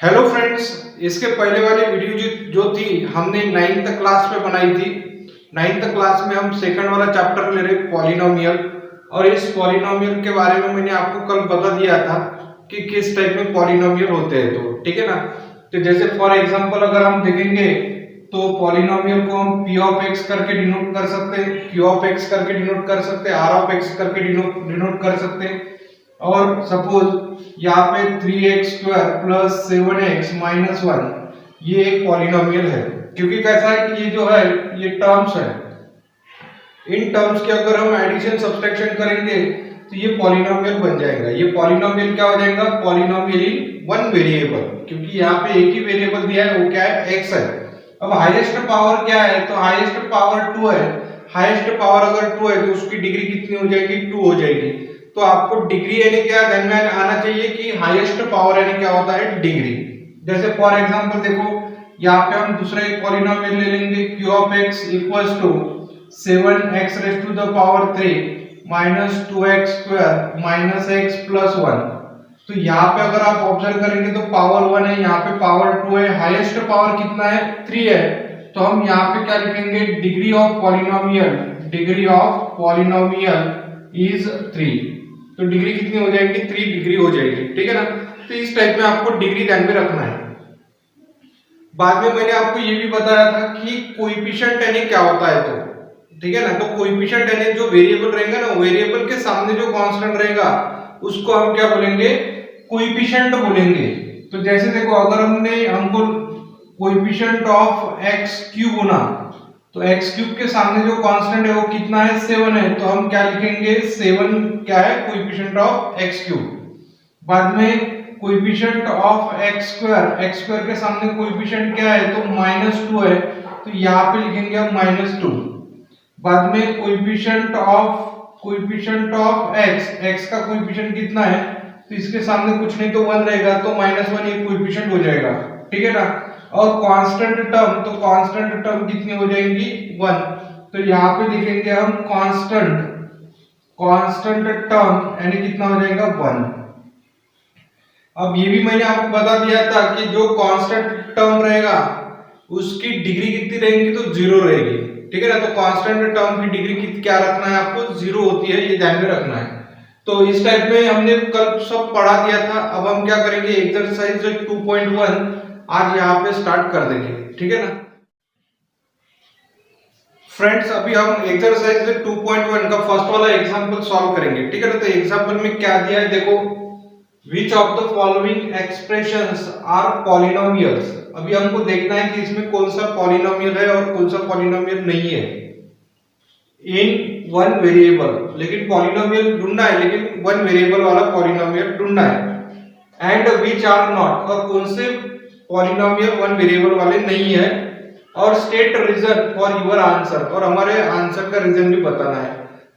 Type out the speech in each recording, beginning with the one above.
Hello friends, इसके पहले वाली वीडियो जो थी हमने 9th क्लास में बनाई थी। 9th क्लास में हम सेकंड वाला चैप्टर ले रहे पॉलिनोमियल, और इस पॉलिनोमियल के बारे में मैंने आपको कल बता दिया था कि किस टाइप में पॉलिनोमियल होते हैं। तो ठीक है ना। तो जैसे फॉर एग्जांपल अगर हम देखेंगे तो पॉलिनोमियल को हम p ऑफ x करके डिनोट कर सकते हैं, q ऑफ x करके डिनोट कर सकते हैं, r ऑफ x करके डिनोट कर सकते हैं। और सपोज यहाँ पे 3x square plus 7x minus 1 ये एक पॉलिनोमियल है, क्योंकि कैसा है कि ये जो है ये टर्म्स है। इन टर्म्स के अगर हम एडिशन सब्सट्रैक्शन करेंगे तो ये पॉलिनोमियल बन जाएगा। ये पॉलिनोमियल क्या हो जाएगा? पॉलिनोमियल इन वन वेरिएबल, क्योंकि यहाँ पे एक ही वेरिएबल दिया है, वो क्या है? x है। अब हाईएस्ट पावर क्या है? तो हाईएस्ट पावर 2 है। हाईएस्ट पावर अगर 2 है तो उसकी डिग्री कितनी हो जाएगी? 2 हो जाएगी। तो आपको डिग्री यानी क्या ध्यान में आना चाहिए कि हाईएस्ट पावर यानी क्या होता है? डिग्री। जैसे फॉर एग्जांपल देखो, यहाँ पे हम दूसरा एक पॉलिनोमियल ले लेंगे, q of x equals to 7x raise to the power 3 minus 2x square minus x plus 1। तो यहाँ पे अगर आप ऑब्जर्व करेंगे तो पावर 1 है, यहाँ पे पावर 2 है, हाईएस्ट पावर कितना है? 3 है। तो हम यहाँ पे क्या लिखेंगे? Degree of polynomial, degree of polynomial is 3। तो डिग्री कितनी हो जाएगी? 3 डिग्री हो जाएगी। ठीक है ना। तो इस टाइप में आपको डिग्री ध्यान में रखना है। बाद में मैंने आपको ये भी बताया था कि कोएफिशिएंट यानी क्या होता है। तो ठीक है ना। तो कोएफिशिएंट यानी जो वेरिएबल रहेगा ना, वेरिएबल के सामने जो कांस्टेंट रहेगा उसको हम क्या बोलेंगे? कोएफिशिएंट बोलेंगे। तो जैसे देखो, अगर हमको कोएफिशिएंट ऑफ x क्यूब होना, तो x क्यूब के सामने जो कांस्टेंट है वो कितना है? 7 है। तो हम क्या लिखेंगे? 7 क्या है? Coefficient of x cube. बाद में कोएफिशिएंट ऑफ x स्क्वायर के सामने कोएफिशिएंट क्या है? तो -2 है। तो यहाँ पे लिखेंगे हम -2। बाद में कोएफिशिएंट ऑफ x का कोएफिशिएंट कितना है? तो इसके सामने कुछ नहीं तो 1 रहेगा, तो -1 एक कोएफिशिएंट हो जाएगा। ठीक है ना। और कांस्टेंट टर्म, तो कांस्टेंट टर्म कितनी हो जाएंगी? 1। तो यहाँ पे लिखेंगे हम कांस्टेंट टर्म यानी कितना हो जाएगा? 1। अब ये भी मैंने आपको बता दिया था कि जो कांस्टेंट टर्म रहेगा उसकी डिग्री कितनी रहेगी? तो 0 रहेगी। ठीक है ना। तो कांस्टेंट टर्म की डिग्री क्या रखना है आपको? 0 होती है, ये ध्यान में रखना है। तो इस टाइप में हमने कल सब पढ़ा दिया था। अब हम क्या करेंगे? एक्सरसाइज 2.1 आज यहाँ पे स्टार्ट कर देंगे। ठीक है ना फ्रेंड्स। अभी हम एक्सरसाइज 2.1 का फर्स्ट वाला एग्जांपल सॉल्व करेंगे। ठीक है ना। तो एग्जांपल में क्या दिया है देखो, Which of the following expressions are polynomials? अभी हमको देखना है कि इसमें कौन सा पॉलिनोमियल है और कौन सा पॉलिनोमियल नहीं है इन वन वेरिएबल। लेकिन पॉलिनोमियल ढूंढना है, लेकिन वन वेरिएबल वाला पॉलिनोमियल ढूंढना है। एंड विच आर नॉट, और कौन से पॉलिनोमियल वन वेरिएबल वाले नहीं है। और state reason for your answer, और हमारे आंसर का रीजन भी बताना है।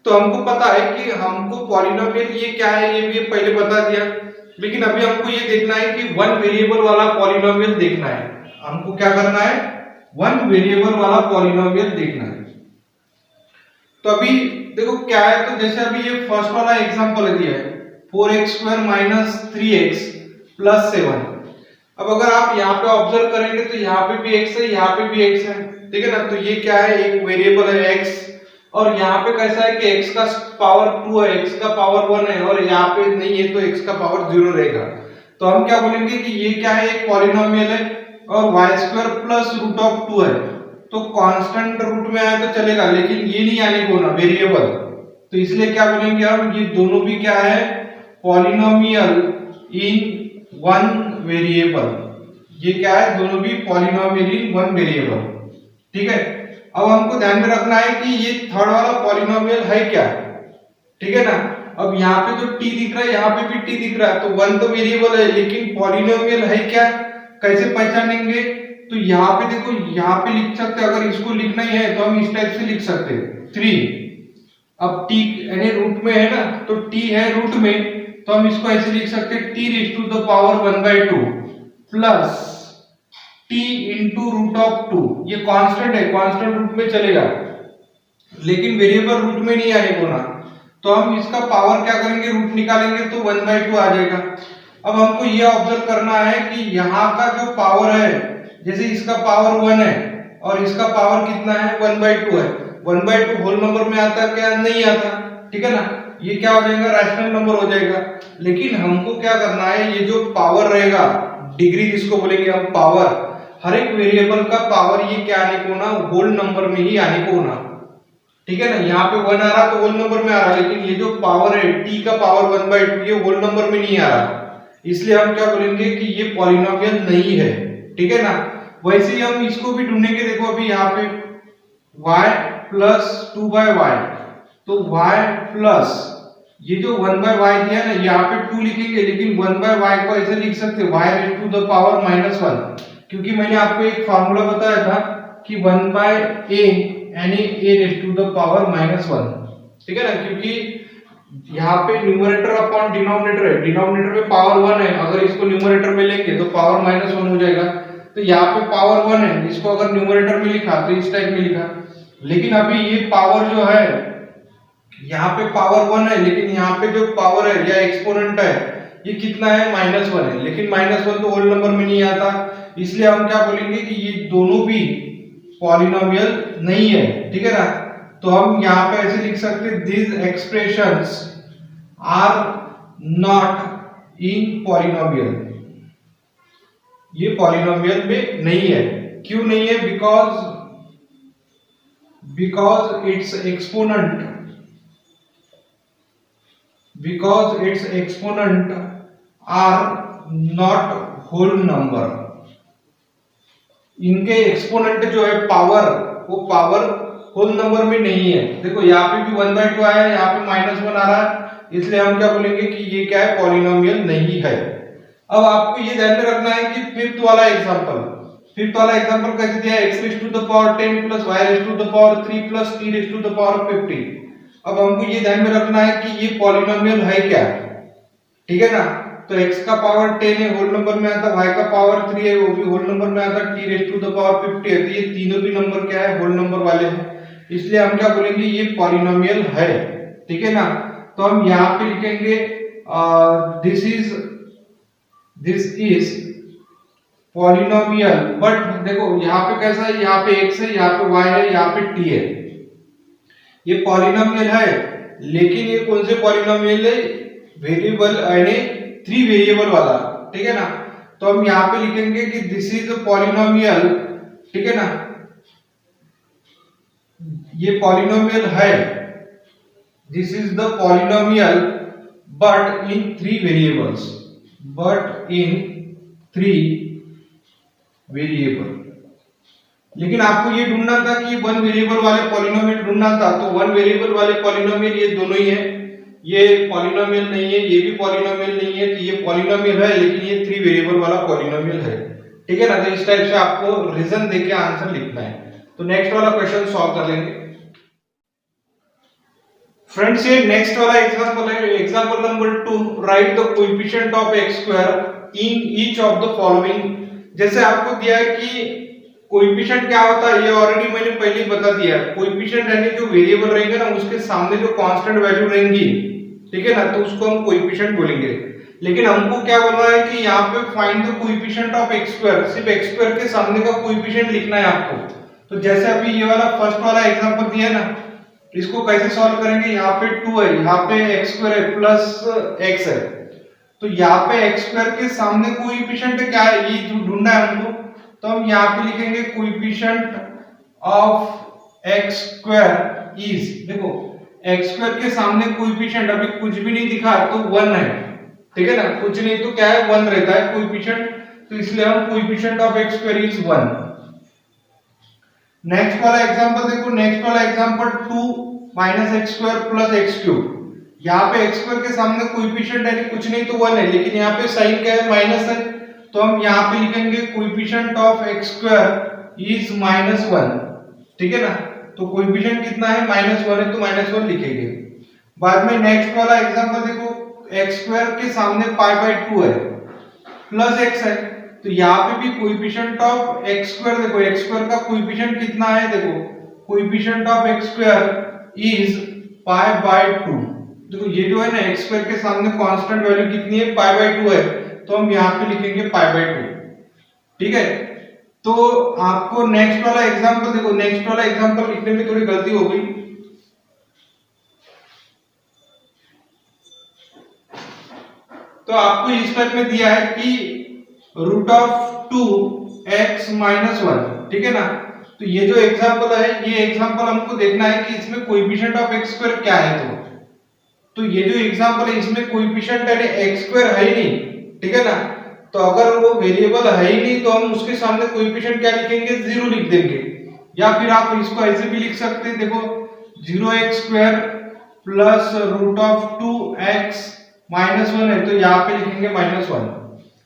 तो हमको पता है कि हमको पॉलिनोमियल ये क्या है, ये भी पहले बता दिया, लेकिन अभी हमको ये देखना है कि वन वेरिएबल वाला पॉलिनोमियल देखना है। हमको क्या करना है? वन वेरिएबल वाला पॉलिनोमियल देखना है। तो अभी देखो क्या है, तो जैसे अभी ये फर्स्ट वाला एग्जांपल दिया है 4x square minus 3x plus 7। अब अगर आप यहाँ पे ऑब्जर्व करेंगे तो यहाँ पे भी x है, यहाँ पे भी x है। ठीक है ना। तो ये क्या है? एक वेरिएबल है x, और यहाँ पे कैसा है कि x का पावर 2 है, x का पावर 1 है, और यहाँ पे नहीं है तो x का पावर 0 रहेगा। तो हम क्या बोलेंगे कि ये क्या है? एक पॉलिनोमियल है, और y square plus root of 2 है। तो कांस्टेंट रूट में आए तो चलेगा, लेकिन ये नहीं आने को ना वेरिएबल। तो इसलिए क्या बोलेंगे हम? ये दोनों भी क्या है? Polynomial in one variable. ये क्या है? दोनों भी पॉलिनोमियल इन वन वेरिएबल। ठीक है। अब हमको ध्यान में रखना है कि ये थर्ड वाला पॉलिनोमियल है क्या। ठीक है ना। अब यहाँ पे जो t दिख रहा है, यहाँ पे भी t दिख रहा है, तो वन तो वेरिएबल है, लेकिन पॉलिनोमियल है क्या? कैसे पहचानेंगे? तो यहाँ पे देखो, यहाँ पे लिख सकते हैं। अगर इसको लिखना ही है तो हम इस टाइप से लिख सकते हैं 3। अब t यानी रूट में है ना, तो t है रूट में, तो हम इसको ऐसे लिख सकते हैं t raise to the power 1/2 plus t into root of 2। ये कांस्टेंट है, कांस्टेंट रूट में चलेगा, लेकिन वेरिएबल रूट में नहीं आने को ना। तो हम इसका पावर क्या करेंगे? रूट निकालेंगे तो 1/2 आ जाएगा। अब हमको ये ऑब्जर्व करना है कि यहाँ का जो पावर है, जैसे इसका पावर 1 है और इसका पावर कितना है 1/2 है। 1/2 होल नंबर में आता क्या? नहीं आता, ठीक है ना। ये क्या हो जाएगा? रैशनल नंबर हो जाएगा। लेकिन हमको क्या करना है, ये जो पावर रहेगा, डिग्री जिसको बोलेंगे हम पावर, हर एक वेरिएबल का पावर ये क्या आने को ना, होल नंबर में ही आने को ना, ठीक है ना। यहाँ पे 1 आ रहा तो होल नंबर में आ रहा, लेकिन ये जो पावर है t का पावर 1/2 ये होल नंबर में नहीं आ रहा, इसलिए हम क्या बोलेंगे कि ये पॉलिनोमियल नहीं है, ठीक है ना। वैसे ही हम इसको भी ढूंढेंगे। देखो अभी यहाँ पे y प्लस 2/y, तो y प्लस ये जो 1/y दिया ना, यहाँ पे 2 लिखेंगे, लेकिन 1/y को ऐसे लिख सकते y raise to the power -1, क्योंकि मैंने आपको एक फार्मूला बताया था कि 1/a यानी a raise to the power -1, ठीक है ना। क्योंकि यहाँ पे न्यूमरेटर अपॉन डिनोमिनेटर है, डिनोमिनेटर में पावर 1 है, अगर इसको न्यूमरेटर में लेंगे तो पावर -1 हो जाएगा। तो यहाँ पे पावर 1 है, इसको अगर न्यूमरेटर में लिखा तो इस टाइप में लिखा, लेकिन अभी ये पावर जो है यहाँ पे पावर 1 है, लेकिन यहाँ पे जो पावर है या एक्सपोनेंट है ये कितना है? -1 है, लेकिन -1 तो होल नंबर में नहीं आता, इसलिए हम क्या बोलेंगे कि ये दोनों भी पॉलिनोमियल नहीं है, ठीक है ना। तो हम यहाँ पे ऐसे लिख सकते हैं, these expressions are not in polynomial, ये पॉलिनोमियल में नहीं है। क्यों नहीं है? because its exponent are not whole number, इनके एक्सपोनेंट जो है पावर, वो पावर होल नंबर में नहीं है। देखो यहाँ पे भी 1/2 आया है, यहाँ पे -1 आ रहा है, इसलिए हम क्या बोलेंगे कि ये क्या है? पॉलिनोमियल नहीं है। अब आपको ये ध्यान में रखना है कि फिफ्थ वाला एग्जांपल कैसे दिया है? x raise to the power 10 plus y raise to the power 3 plus t raise to the power 50। अब हमको ये ध्यान में रखना है कि ये पॉलिनोमियल है क्या, ठीक है ना। तो x का पावर 10 है, होल नंबर में आता, y का पावर 3 है, वो भी होल नंबर में आता, t raise to the power 50 है, तो ये तीनों भी नंबर क्या है? होल नंबर वाले हैं, इसलिए हम क्या बोलेंगे? ये पॉलिनोमियल है, ठीक है ना। तो हम यहाँ पे लिखेंगे दिस इज पॉलिनोमियल, बट देखो यहाँ पे कैसा है, यहाँ पे x है, यहाँ पे y है, यहाँ पे t है, ये पॉलिनोमियल है, लेकिन ये कौन से पॉलिनोमियल है? वेरिएबल यानी 3 वेरिएबल वाला, ठीक है ना। तो हम यहाँ पे लिखेंगे कि दिस इज पॉलिनोमियल, ठीक है ना, ये पॉलिनोमियल है, this is the polynomial but in 3 variables, लेकिन आपको ये ढूंढना था कि 1 वेरिएबल वाले पॉलिनोमियल ढूंढना था, तो 1 वेरिएबल वाले पॉलिनोमियल ये दोनों ही है, ये पॉलिनोमियल नहीं है, ये भी पॉलिनोमियल नहीं है, तो ये पॉलिनोमियल है, लेकिन ये 3 वेरिएबल वाला पॉलिनोमियल है, ठीक है ना। तो इस टाइप से आपको रीजन देके आंसर लिखना है। तो नेक्स्ट वाला क्वेश्चन सॉल्व कर लेंगे फ्रेंड्स। ये नेक्स्ट वाला एग्जांपल है, example number 2, right the coefficient of x square in each of the following. जैसे आपको दिया है कि कोएफिशिएंट क्या होता है, ये ऑलरेडी मैंने पहले ही बता दिया है। कोएफिशिएंट यानी जो वेरिएबल रहेगा ना, उसके सामने जो कांस्टेंट वैल्यू रहेंगी, ठीक है ना, तो उसको हम कोएफिशिएंट बोलेंगे। लेकिन हमको क्या बोलना है कि यहाँ पे find the coefficient of x square, सिर्फ x स्क्वायर के सामने का कोएफिशिएंट लिखना है आपको। तो जैसे अभी ये वाला फर्स्ट वाला एग्जांपल दिया ना, इसको कैसे सॉल्व करेंगे? यहाँ पे 2 है, यहाँ पे x स्क्वायर है प्लस x है, तो यहाँ पे x स्क्वायर के सामने कोएफिशिएंट क्या है ये ढूंढना है हमको। तो हम यहाँ पे लिखेंगे coefficient of x square is, देखो x स्क्वायर के सामने कोएफिशिएंट अभी कुछ भी नहीं दिखा तो 1 है, ठीक है ना, कुछ नहीं तो क्या है 1 रहता है कोएफिशिएंट, तो इसलिए हम coefficient of x square is 1। Next वाला एग्जांपल देखो, नेक्स्ट वाला example 2 x square plus x cube. यहाँ पे x स्क्वायर के सामने कोएफिशिएंट यानी कुछ नहीं तो 1 है, लेकिन यहाँ पे साइन क्या है? माइनस है, तो हम यहाँ पे लिखेंगे coefficient of x square is -1, ठीक है ना। तो कोएफिशिएंट कितना है? -1 है, तो -1 लिखेंगे। बाद में नेक्स्ट वाला एग्जांपल देखो, x स्क्वायर के सामने π/2 है प्लस x है, तो यहाँ पे भी कोएफिशिएंट ऑफ x स्क्वायर, देखो x स्क्वायर का कोएफिशिएंट कितना है? देखो coefficient of x square is π/2। देखो ये जो है ना x स्क्वायर के सामने कांस्टेंट वैल्यू कितनी है? π/2 है, तो हम यहाँ पे लिखेंगे पाई बाय 2। ठीक है, तो आपको नेक्स्ट वाला एग्जांपल देखो, नेक्स्ट वाला एग्जांपल लिखने में थोड़ी गलती हो गई। तो आपको इस टाइप में दिया है कि रूट ऑफ 2x माइनस 1, ठीक है ना। तो ये जो एग्जांपल है, ये एग्जांपल हमको देखना है कि इसमें कोएफिशिएंट ऑफ x स्क्वायर क्या है। तो ये जो एग्जांपल है इसमें कोएफिशिएंट यानी x स्क्वायर है ही नहीं, ठीक है ना। तो अगर वो वेरिएबल है ही नहीं तो हम उसके सामने कोएफिशिएंट क्या लिखेंगे, 0 लिख देंगे। या फिर आप इसको ऐसे भी लिख सकते हैं, देखो 0x square plus root of 2x minus 1 है, तो यहाँ पे लिखेंगे -1।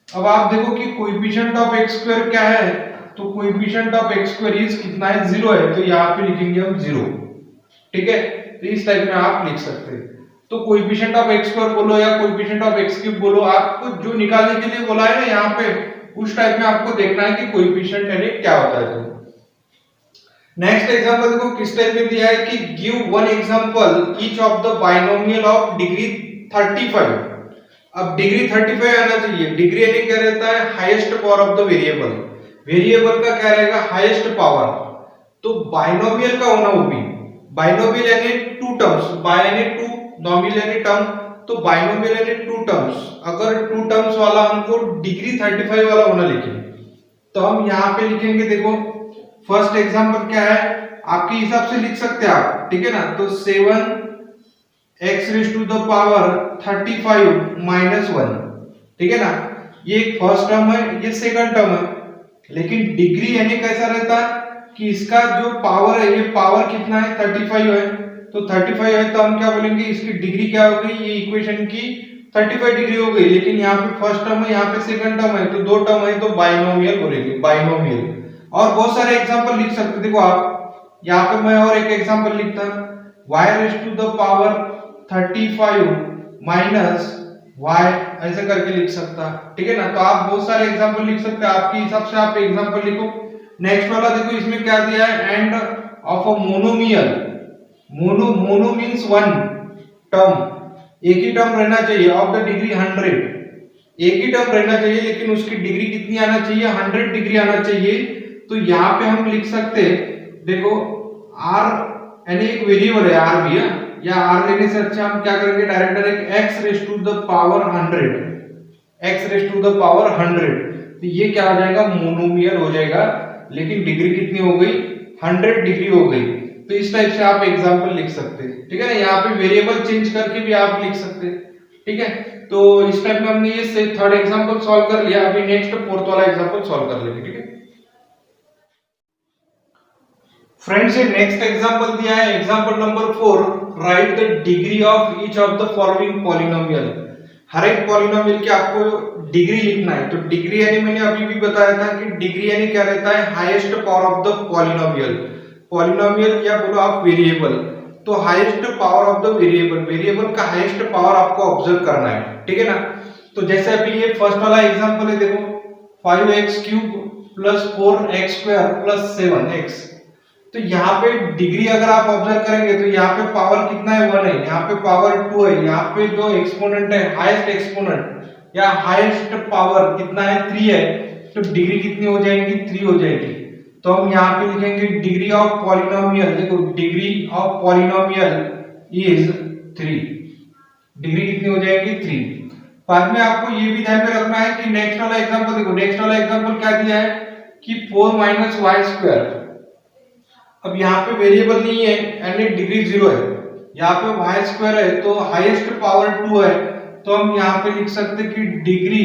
अब आप देखो कि कोएफिशिएंट ऑफ x स्क्वायर क्या है, तो coefficient of x square is कितना है, 0 है, तो यहाँ पे लिखेंगे हम 0। ठीक है, तो इस टाइप में आप लिख सकते हैं। तो कोएफिशिएंट ऑफ x स्क्वायर बोलो या कोएफिशिएंट ऑफ x क्यूब बोलो, आपको जो निकालने के लिए बोला है ना यहाँ पे, उस टाइप में आपको देखना है कि कोएफिशिएंट यानी क्या होता है। तो नेक्स्ट एग्जांपल देखो किस टाइप में दिया है कि give one example each of the binomial of degree 35। अब डिग्री 35 आना चाहिए। डिग्री यानी क्या रहता है, highest power of the variable. Variable का क्या रहेगा, हाईएस्ट पावर। तो बाइनोमियल का होना वो भी, बाइनोमियल यानी टू टर्म्स, बाय यानी टू, नोमियल यानी टर्म, तो बाइनोमियल यानी टू टर्म्स। अगर टू टर्म्स वाला हमको डिग्री 35 वाला होना लिखे, तो हम यहाँ पे लिखेंगे, देखो फर्स्ट एग्जांपल क्या है, आपके हिसाब से लिख सकते हैं आप, ठीक है ना। तो 7x raise to the power 35 minus 1, ठीक है ना। ये एक फर्स्ट टर्म है, ये सेकंड टर्म है। लेकिन डिग्री यानी कैसा रहता है कि इसका जो पावर है, ये पावर कितना है, 35 है। तो 35 है तो हम क्या बोलेंगे, इसकी डिग्री क्या हो गई, ये इक्वेशन की 35 डिग्री हो गई। लेकिन यहाँ पे फर्स्ट टर्म है, यहाँ पे सेकंड टर्म है, तो दो टर्म है, तो बाइनोमियल बोलेंगे, बाइनोमियल। और बहुत सारे एग्जांपल लिख सकते हैं। देखो आप यहाँ पे मैं और एक एग्जांपल लिखता हूँ, y raise to the power 35 minus y, ऐसे करके लिख सकता, ठीक है ना। तो आप बहुत सारे एग्जांपल लिख सकते हैं, आपके हिसाब से आप एग्जांपल लिखो। नेक्स्ट वाला देखो, इसमें क्या दिया है, end of a monomial. Mono means one term, एक ही टर्म रहना चाहिए, ऑफ द डिग्री 100, एक ही टर्म रहना चाहिए, लेकिन उसकी डिग्री कितनी आना चाहिए, 100 डिग्री आना चाहिए। तो यहाँ पे हम लिख सकते हैं, देखो r यानी एक वेरिएबल है, r भी है, या r लेने से अच्छा हम क्या करेंगे, direct x raise to the power 100, x raise to the power 100। तो ये क्या हो जाएगा, मोनोमियल हो जाएगा, लेकिन डिग्री कितनी हो गई, 100 डिग्री हो गई। तो इस टाइप से आप एग्जांपल लिख सकते हैं, ठीक है ना। यहाँ पे वेरिएबल चेंज करके भी आप लिख सकते हैं, ठीक है। तो इस टाइप में हमने ये थर्ड एग्जांपल सॉल्व कर लिया। अभी नेक्स्ट फोर्थ वाला एग्जांपल सॉल्व कर लेंगे, ठीक है फ्रेंड्स। ये नेक्स्ट एग्जांपल दिया है, example number 4, right the degree of each of the following polynomial. हर एक पॉलिनोमियल की आपको डिग्री लिखना है। तो डिग्री यानी मैंने अभी भी बताया था कि डिग्री यानी क्या रहता है, highest power of the polynomial. Polynomial या बोलो आप वेरिएबल, तो highest power of the variable, variable का हाईएस्ट पावर आपको ऑब्जर्व करना है, ठीक है ना। तो जैसे अभी ये फर्स्ट वाला एग्जांपल है, देखो 5x cube plus 4x square plus 7x। तो यहाँ पे डिग्री अगर आप ऑब्जर्व करेंगे तो यहाँ पे पावर कितना है, 1 है, यहाँ पे पावर 2 है, यहाँ पे जो एक्सपोनेंट है, हाईएस्ट एक्सपोनेंट या हाईएस्ट पावर कितना है, 3 है। तो डिग्री कितनी हो जाएगी, 3 हो जाएगी। तो हम यहाँ पे लिखेंगे डिग्री ऑफ पॉलिनोमियल, देखो degree of polynomial is 3, degree कितनी हो जाएगी, 3। बाद में आपको ये भी ध्यान में रखना है कि नेक्स्ट वाला एग्जांपल देखो, नेक्स्ट वाला एग्जांपल क्या दिया है कि 4 माइनस वाई स्क्वायर। अब यहाँ पे वेरिएबल नहीं है यानी डिग्री 0 है, यहाँ पे वाई स्क्वायर है, तो हाईएस्ट पावर 2 है। तो हम यहाँ पे लिख सकते हैं कि डिग्री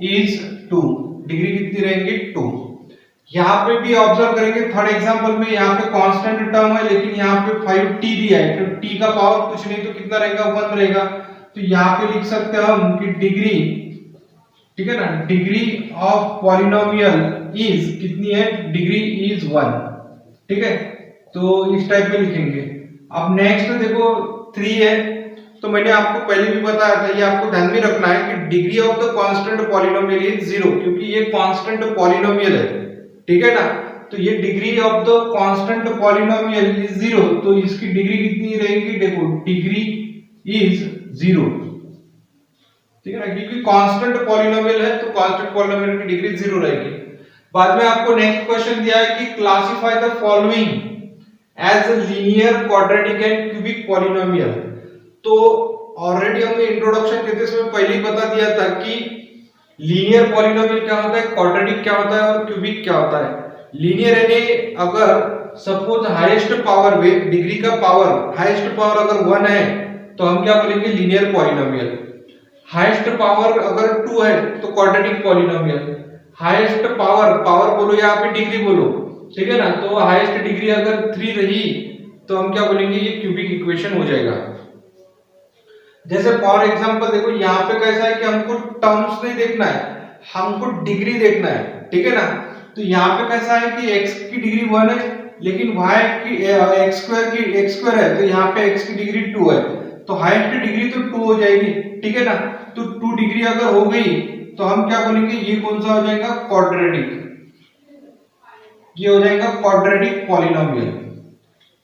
इज 2, डिग्री कितनी रहेंगी, 2। यहाँ पे भी ऑब्जर्व करेंगे थर्ड एग्जांपल में, यहाँ पे कांस्टेंट टर्म है, लेकिन यहाँ पे 5t दिया है, तो t का पावर कुछ नहीं तो कितना रहेगा, 1 रहेगा। तो यहाँ पे लिख सकते हैं हम कि डिग्री, ठीक है ना, डिग्री ऑफ पॉलिनोमियल इज कितनी है, डिग्री इज 1, ठीक है। तो इस टाइप में लिखेंगे। अब नेक्स्ट देखो 3 है, तो मैंने आपको पहले भी बताया था, ये आपको ध्यान में रखना है कि degree of the constant polynomial is 0, क्योंकि ये कांस्टेंट पॉलिनोमियल है, ठीक है ना। तो ये degree of the constant polynomial is 0, तो इसकी डिग्री कितनी रहेगी, देखो डिग्री इज 0, ठीक है ना, क्योंकि कांस्टेंट पॉलिनोमियल है तो कांस्टेंट पॉलिनोमियल की डिग्री 0 रहेगी। बाद में आपको नेक्स्ट क्वेश्चन दिया है कि classify the following as linear, quadratic and cubic polynomial. तो ऑलरेडी हमने इंट्रोडक्शन देते समय पहले ही बता दिया था कि लीनियर पॉलिनोमियल क्या होता है, क्वाड्रेटिक क्या होता है और क्यूबिक क्या होता है। लीनियर यानी अगर सपोज हाईएस्ट पावर डिग्री का पावर हाईएस्ट पावर अगर 1 है तो हम क्या बोलेंगे, लीनियर पॉलिनोमियल। हाईएस्ट पावर अगर 2 है तो क्वाड्रेटिक पॉलिनोमियल। हाईएस्ट पावर बोलो यहाँ पे डिग्री बोलो, ठीक है ना, तो हाईएस्ट डिग्री अगर 3 रही तो हम क्या बोलेंगे, ये क्यूबिक इक्वेशन हो जाएगा। जैसे फॉर एग्जांपल देखो यहाँ पे कैसा है कि हमको टर्म्स नहीं देखना है, हमको डिग्री देखना है, ठीक है ना। तो यहाँ पे कैसा है कि x की डिग्री 1 है लेकिन y की x स्क्वायर है, तो यहाँ पे x की डिग्री 2 है, तो हाईएस्ट डिग्री तो 2 हो जाएगी, ठीक है ना। तो 2 डिग्री अगर हो गई तो हम क्या बोलेंगे, ये कौन सा हो जाएगा, क्वाड्रेटिक, ये हो जाएगा क्वाड्रेटिक पॉलिनोमियल।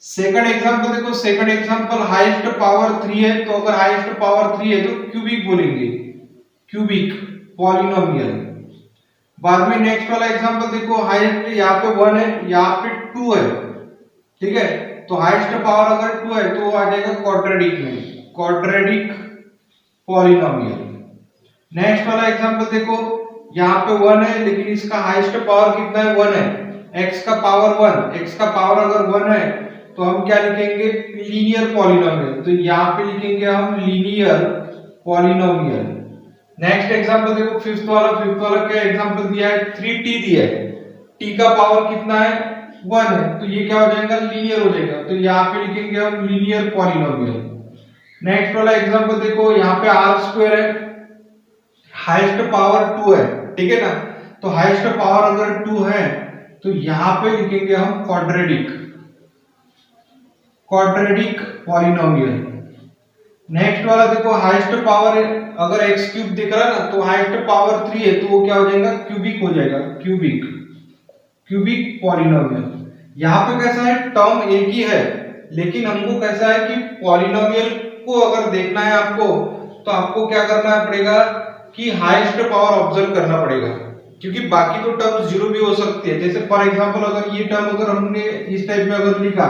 सेकंड एग्जांपल देखो, सेकंड एग्जांपल हाईएस्ट पावर 3 है, तो अगर हाईएस्ट पावर 3 है तो क्यूबिक बोलेंगे, क्यूबिक पॉलिनोमियल। बाद में नेक्स्ट वाला एग्जांपल देखो, हाईएस्ट यहाँ पे 1 है, यहाँ पे 2 है, ठीक है, तो हाईएस्ट पावर अगर 2 है तो आ जाएगा क्वाड्रेटिक में, क्वाड्रेटिक पॉलिनोमियल। नेक्स्ट वाला एग्जांपल देखो, यहाँ पे 1 है लेकिन इसका हाईएस्ट पावर कितना है, 1 है, x का पावर 1, x का पावर अगर 1 है तो हम क्या लिखेंगे, लीनियर पॉलिनोमियल, तो यहाँ पे लिखेंगे हम लीनियर पॉलिनोमियल। नेक्स्ट एग्जांपल देखो, फिफ्थ वाला क्या एग्जांपल दिया है, 3t दिया है, t का पावर कितना है, 1 है, तो ये क्या हो जाएगा, लीनियर हो जाएगा, तो यहाँ पे लिखेंगे हम लीनियर पॉलिनोमियल। नेक्स्ट वाला एग्जांपल देखो, यहाँ पे r स्क्वायर है, हाईएस्ट पावर 2 है, ठीक है ना, तो हाईएस्ट पावर अगर 2 है तो यहाँ पे लिखेंगे हम क्वाड्रेटिक पॉलिनोमियल। नेक्स्ट वाला देखो, हाईएस्ट पावर अगर x क्यूब दिख रहा है ना, तो हाईएस्ट पावर 3 है तो वो क्या हो जाएगा, क्यूबिक हो जाएगा, क्यूबिक पॉलिनोमियल। यहाँ पे कैसा है, टर्म एक ही है लेकिन हमको कैसा है कि पॉलिनोमियल को अगर देखना है आपको, तो आपको क्या करना पड़ेगा कि हाईएस्ट पावर ऑब्जर्व करना पड़ेगा, क्योंकि बाकी तो टर्म 0 भी हो सकती है। जैसे फॉर एग्जांपल अगर ये टर्म अगर हमने इस टाइप में अगर लिखा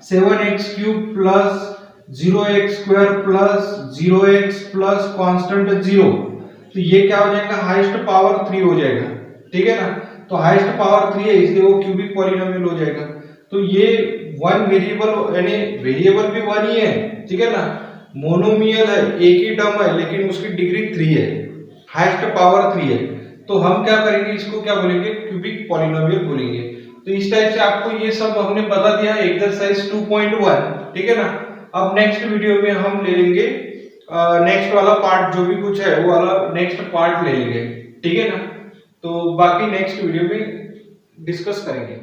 7x cube plus 0x square plus 0x plus constant 0, तो ये क्या हो जाएगा, हाईएस्ट पावर 3 हो जाएगा, ठीक है ना। तो हाईएस्ट पावर 3 है इसलिए वो क्यूबिक पॉलिनोमियल हो जाएगा। तो ये वन वेरिएबल यानी वेरिएबल भी 1 ही है, ठीक है ना, मोनोमियल है, एक ही टर्म है लेकिन उसकी डिग्री 3 है, हाईएस्ट पावर 3 है, तो हम क्या करेंगे, इसको क्या बोलेंगे, क्यूबिक पॉलिनोमियल बोलेंगे। तो इस टाइप से आपको ये सब हमने बता दिया एक्सरसाइज 2.1, ठीक है ना। अब नेक्स्ट वीडियो में हम ले लेंगे नेक्स्ट वाला पार्ट, जो भी कुछ है वो वाला नेक्स्ट पार्ट ले लेंगे, ठीक है ना। तो बाकी नेक्स्ट वीडियो में डिस्कस करेंगे।